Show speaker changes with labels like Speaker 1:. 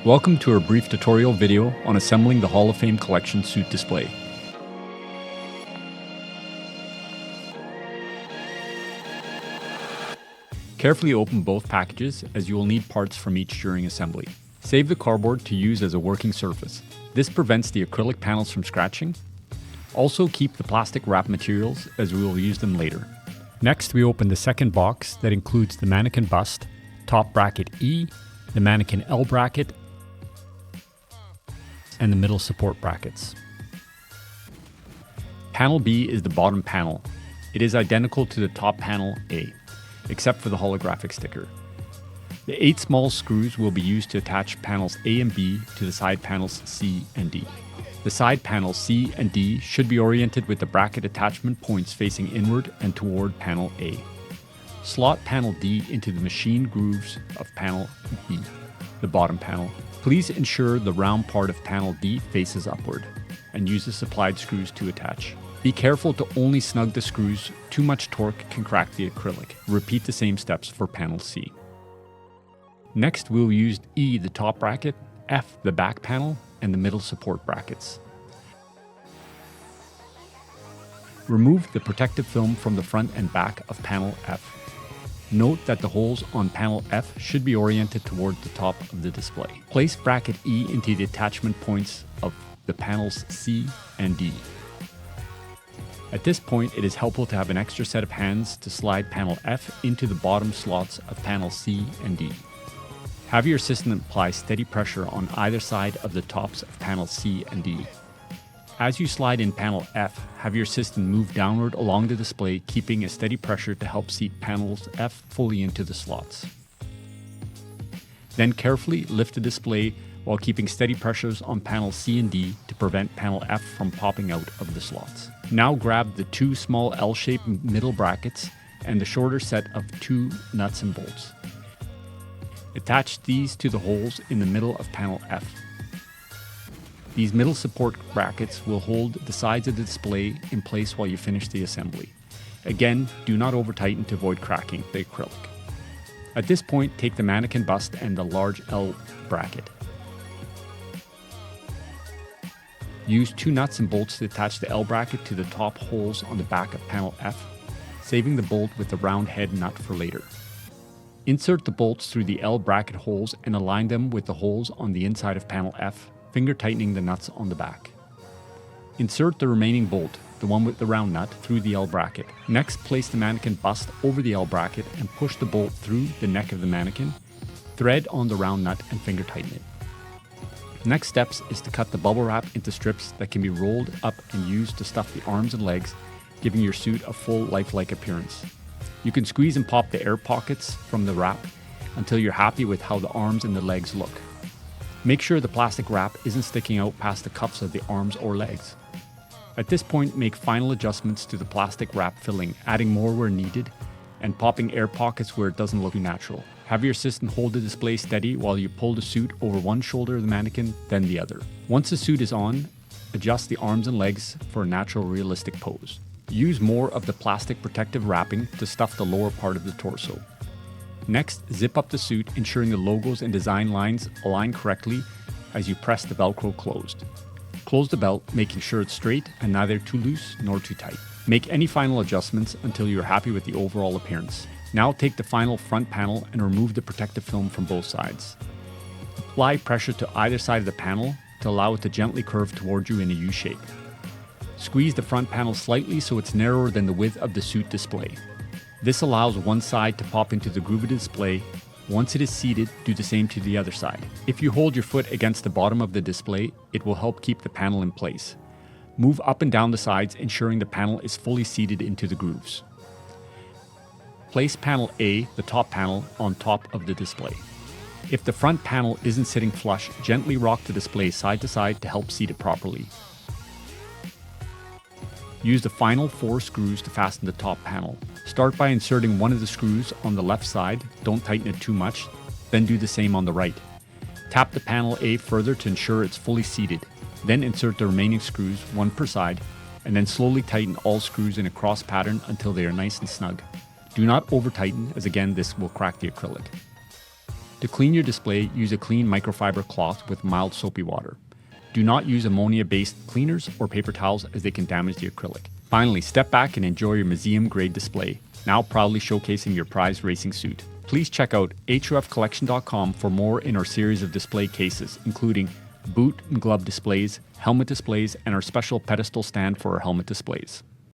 Speaker 1: Welcome to our brief tutorial video on assembling the Hall of Fame Collection suit display. Carefully open both packages as you will need parts from each during assembly. Save the cardboard to use as a working surface. This prevents the acrylic panels from scratching. Also keep the plastic wrap materials as we will use them later. Next, we open the second box that includes the mannequin bust, top bracket E, the mannequin L bracket, and the middle support brackets. Panel B is the bottom panel. It is identical to the top panel A, except for the holographic sticker. The 8 small screws will be used to attach panels A and B to the side panels C and D. The side panels C and D should be oriented with the bracket attachment points facing inward and toward panel A. Slot panel D into the machine grooves of panel B, the bottom panel. Please ensure the round part of panel D faces upward and use the supplied screws to attach. Be careful to only snug the screws. Too much torque can crack the acrylic. Repeat the same steps for panel C. Next, we'll use E, the top bracket, F, the back panel, and the middle support brackets. Remove the protective film from the front and back of panel F. Note that the holes on panel F should be oriented toward the top of the display. Place bracket E into the attachment points of the panels C and D. At this point, it is helpful to have an extra set of hands to slide panel F into the bottom slots of panel C and D. Have your assistant apply steady pressure on either side of the tops of panel C and D. As you slide in panel F, have your assistant move downward along the display, keeping a steady pressure to help seat panels F fully into the slots. Then carefully lift the display while keeping steady pressures on panel C and D to prevent panel F from popping out of the slots. Now grab the 2 small L-shaped middle brackets and the shorter set of 2 nuts and bolts. Attach these to the holes in the middle of panel F. These middle support brackets will hold the sides of the display in place while you finish the assembly. Again, do not over tighten to avoid cracking the acrylic. At this point, take the mannequin bust and the large L bracket. Use 2 nuts and bolts to attach the L bracket to the top holes on the back of panel F, saving the bolt with the round head nut for later. Insert the bolts through the L bracket holes and align them with the holes on the inside of panel F, finger tightening the nuts on the back. Insert the remaining bolt, the one with the round nut, through the L bracket. Next, place the mannequin bust over the L bracket and push the bolt through the neck of the mannequin. Thread on the round nut and finger tighten it. Next steps is to cut the bubble wrap into strips that can be rolled up and used to stuff the arms and legs, giving your suit a full lifelike appearance. You can squeeze and pop the air pockets from the wrap until you're happy with how the arms and the legs look. Make sure the plastic wrap isn't sticking out past the cuffs of the arms or legs. At this point, make final adjustments to the plastic wrap filling, adding more where needed and popping air pockets where it doesn't look too natural. Have your assistant hold the display steady while you pull the suit over one shoulder of the mannequin, then the other. Once the suit is on, adjust the arms and legs for a natural, realistic pose. Use more of the plastic protective wrapping to stuff the lower part of the torso. Next, zip up the suit, ensuring the logos and design lines align correctly as you press the Velcro closed. Close the belt, making sure it's straight and neither too loose nor too tight. Make any final adjustments until you're happy with the overall appearance. Now take the final front panel and remove the protective film from both sides. Apply pressure to either side of the panel to allow it to gently curve toward you in a U shape. Squeeze the front panel slightly so it's narrower than the width of the suit display. This allows one side to pop into the groove of the display. Once it is seated, do the same to the other side. If you hold your foot against the bottom of the display, it will help keep the panel in place. Move up and down the sides, ensuring the panel is fully seated into the grooves. Place panel A, the top panel, on top of the display. If the front panel isn't sitting flush, gently rock the display side to side to help seat it properly. Use the final 4 screws to fasten the top panel. Start by inserting one of the screws on the left side, don't tighten it too much, then do the same on the right. Tap the panel A further to ensure it's fully seated, then insert the remaining screws, 1 per side, and then slowly tighten all screws in a cross pattern until they are nice and snug. Do not over tighten, as again this will crack the acrylic. To clean your display, use a clean microfiber cloth with mild soapy water. Do not use ammonia-based cleaners or paper towels as they can damage the acrylic. Finally, step back and enjoy your museum-grade display, now proudly showcasing your prized racing suit. Please check out HOFcollection.com for more in our series of display cases, including boot and glove displays, helmet displays, and our special pedestal stand for our helmet displays.